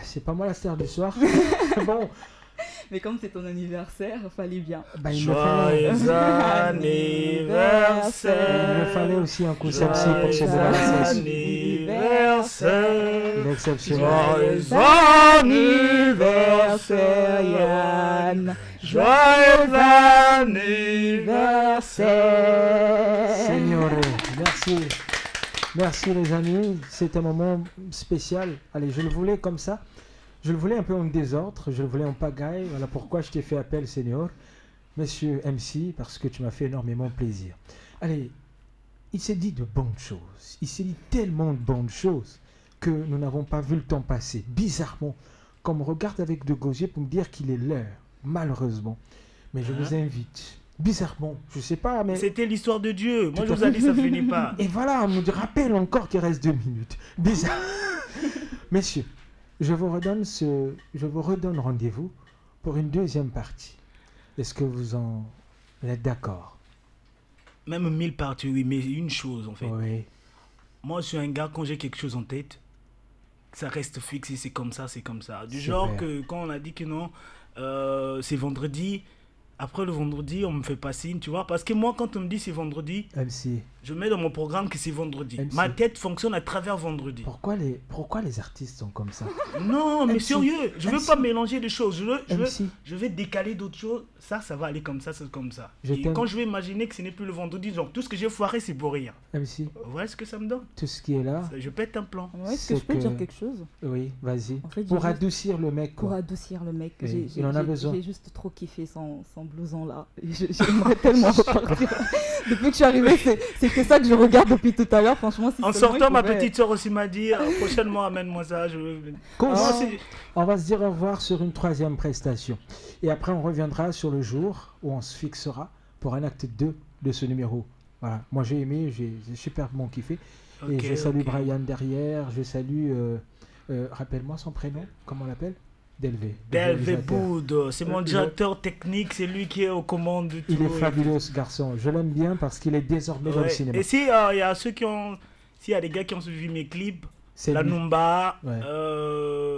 C'est pas moi la star du soir. Bon. Mais comme c'est ton anniversaire, il fallait bien. Joyeux anniversaire. Il me fallait aussi un coup sepsi pour se débarrasser. Anniversaire. L'exceptionnel. Joyeux anniversaire, Yann. Joyeux anniversaire. Signore, merci. Merci les amis, c'est un moment spécial. Allez, je le voulais comme ça. Je le voulais un peu en désordre, je le voulais en pagaille. Voilà pourquoi je t'ai fait appel, Senior. Monsieur MC, parce que tu m'as fait énormément plaisir. Allez, il s'est dit de bonnes choses. Il s'est dit tellement de bonnes choses que nous n'avons pas vu le temps passer. Bizarrement, qu'on me regarde avec de gosier pour me dire qu'il est l'heure. Malheureusement. Mais je vous invite. Bizarrement, je sais pas, mais... C'était l'histoire de Dieu. Moi, je vous ai dit, ça finit pas. Et voilà, on me rappelle encore qu'il reste 2 minutes. Bizarre. Messieurs, je vous redonne rendez-vous pour une deuxième partie. Est-ce que vous êtes d'accord? Même 1000 parties, oui, mais une chose, en fait. Oui. Moi, je suis un gars, quand j'ai quelque chose en tête, ça reste fixe et c'est comme ça. Du genre vrai. Que quand on a dit que non, c'est vendredi... Après le vendredi, on me fait pas signe, tu vois. Parce que moi, quand on me dit c'est vendredi, MC. Je mets dans mon programme que c'est vendredi. MC. Ma tête fonctionne à travers vendredi. Pourquoi les artistes sont comme ça? Non, mais MC. Sérieux, je veux pas mélanger des choses. Je vais décaler d'autres choses. Ça va aller comme ça, c'est comme ça. Et quand je vais imaginer que ce n'est plus le vendredi, donc tout ce que j'ai foiré, c'est pour rien. MC. Vous voyez ce que ça me donne? Tout ce qui est là. Je pète un plan. Ouais, est-ce que je peux dire quelque chose? Oui, vas-y. En fait, pour adoucir le mec. Pour adoucir le mec. Oui, il en a besoin. J'ai juste trop kiffé son blouson là. J'aimerais tellement repartir. Depuis que je suis arrivée, c'est que ça que je regarde depuis tout à l'heure, franchement. Si en sortant, ma petite soeur aussi m'a dit prochainement, amène-moi ça. On va se dire au revoir sur une 3e prestation. Et après, on reviendra sur le jour où on se fixera pour un acte 2 de ce numéro. Voilà. Moi, j'ai aimé, j'ai superbement kiffé. Et je salue Brian derrière, je salue, rappelle-moi son prénom, comment on l'appelle? Delvé Boud, c'est mon directeur technique, c'est lui qui est aux commandes du tout. Il est fabuleux ce garçon, je l'aime bien parce qu'il est désormais dans le cinéma. Et s'il y a ceux qui ont, s'il y a des gars qui ont suivi mes clips, La Numba,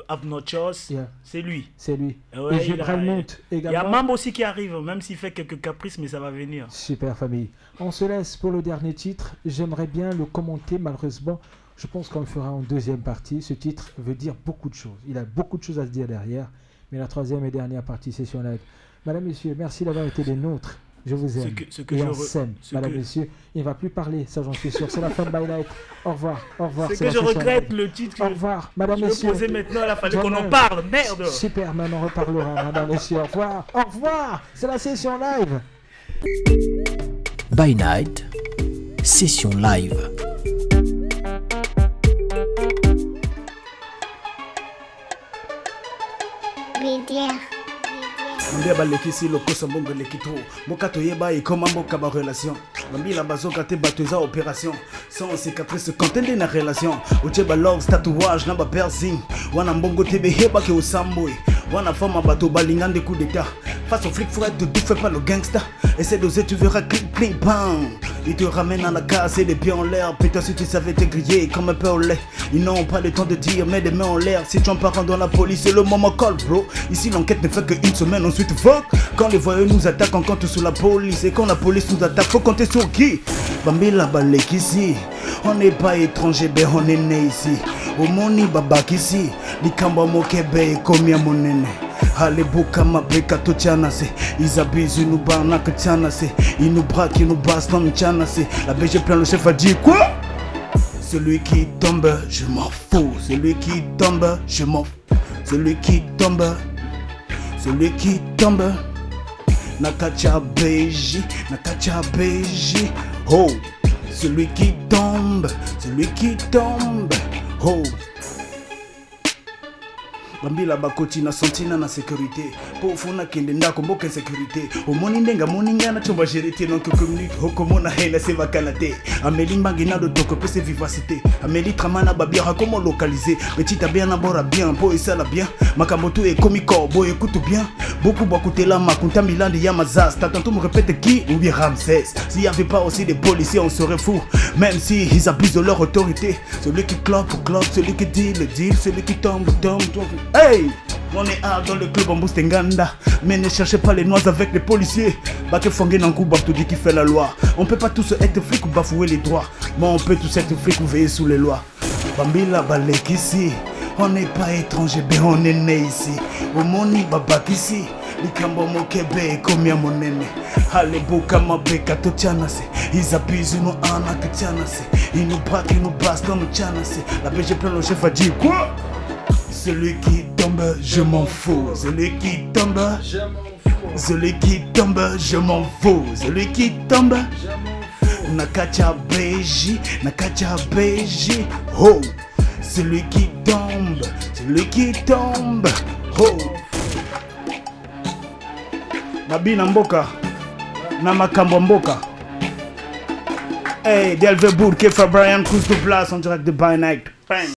Abnochos, c'est lui. C'est lui. Ouais, et Gébral Monte également. Il y a Mambo aussi qui arrive, même s'il fait quelques caprices, mais ça va venir. Super famille. On se laisse pour le dernier titre. J'aimerais bien le commenter, malheureusement. Je pense qu'on le fera en 2e partie. Ce titre veut dire beaucoup de choses. Il a beaucoup de choses à se dire derrière. Mais la 3e et dernière partie, session live. Madame, Messieurs, merci d'avoir été des nôtres. Je vous aime. Et on s'aime. Madame, Messieurs, il ne va plus parler, ça j'en suis sûr. C'est la fin de By Night. Au revoir. Au revoir. C'est que je regrette le titre. Au revoir. Madame, Messieurs. Je maintenant, il a fallu qu'on en parle. Merde. Super, man, on reparlera. Madame, Messieurs, au revoir. Au revoir. C'est la session live. By Night, session live. Mbia balekisi lokosa mbongo lekito Moka toyeba et comment mboka ba relation Bambila bazoka te batueza opération Sans cicatrice contende na relation Ojeba love tatouage na ba piercing Wana mbongo te beheba ke osamboy Wana fama bato balingande coup d'état Face au flic faut être de doux, fais pas le gangsta Essaie d'oser tu verras cling cling bang Ils te ramènent à la case et les pieds en l'air Putain si tu savais te griller comme un peu au lait Ils n'ont pas le temps de dire mais des mains en l'air Si tu en pars dans la police c'est le moment call bro Ici l'enquête ne fait qu'une semaine ensuite fuck Quand les voyous nous attaquent on compte sur la police Et quand la police nous attaque faut compter sur qui Bambila balek ici On n'est pas étranger ben on est né ici Omoni babak ici Likamba mokebe komia monene Halebuka mabeka to tianase Ils abusent, ils nous barnaquent tianase Ils nous braquent, ils nous bastonent tianase La BG plein le chef a dit quoi Celui qui tombe, je m'en fous Celui qui tombe, je m'en fous Celui qui tombe Celui qui tombe Nakacha BJ Nakacha BJ Oh Celui qui tombe Oh Bambila bakoti na sentina na sécurité Po funa kende ndako mboka sécurité Omoni ndenga moninga na chomba gérité Non que communique hokomona hena se vakanate Amélie Mbangina de toko pese vivacité Amélie Tramana babira comment localiser Petit a bien abora bien Po et ça la bien Makamoto et comico Bo écoute bien Beaucoup écouter la makunta Milan de Yamazas T'as tantôt me répète qui ou bien Ramsès S'il y avait pas aussi des policiers on serait fou Même si ils abusent de leur autorité Celui qui clope, celui qui dit le deal Celui qui tombe. Hey! On est hard dans le club en Boustenganda Mais ne cherchez pas les noix avec les policiers Baké Fongé Nankou Baftoudi qui fait la loi On peut pas tous être flics ou bafouer les droits Mais on peut tous être flics ou veiller sous les lois Bambila balek ici On n'est pas étranger, ben on est né ici Omoni babak ici Likambo mokebe komia monene Halebuka mabeka to tianase Ils abusent, ils nous arnaquent tianase Ils nous braquent, ils nous bastonnent tianase La BG plein le chef a dit quoi Celui qui tombe, je m'en fous. Celui qui tombe, je m'en fous. Celui qui tombe, je m'en fous. Celui qui tombe, je m'en fous. Nakacha BJ, Nakacha BJ. Oh, celui qui tombe. Oh. Nabina Mboka, Namakambo Mboka. Hey, Delvé Bourg, Kefa Brian, Couche de place en direct de By Night. Bang.